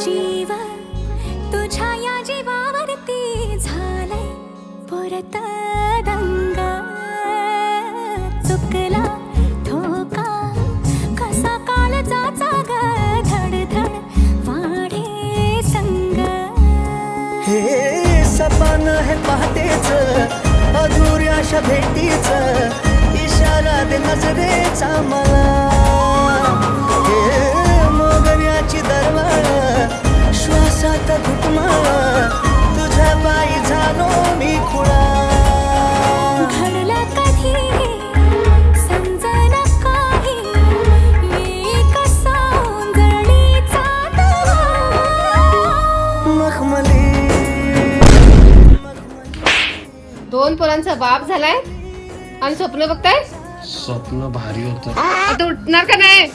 जीव तुझ्या या जीवावरती झालंय परत दंग चुकला ठोका कसा काळजाचा ग धडधड वाढे संग हे सपन है पहाटेच अधुऱ्याशा भेटीच इशारा दे नजरेचा मला हे मोगऱ्याची दरवाळ श्वासात घुटमाळ तुझ्या पायी झालो मी खुळा घडलं कधी समजन काही एक सौंदर्याचा मखमली 2 पोरांचा बाप झालाय आणि स्वप्न बघताय. स्वप्न भारी होतं. आता उठणार का नाही?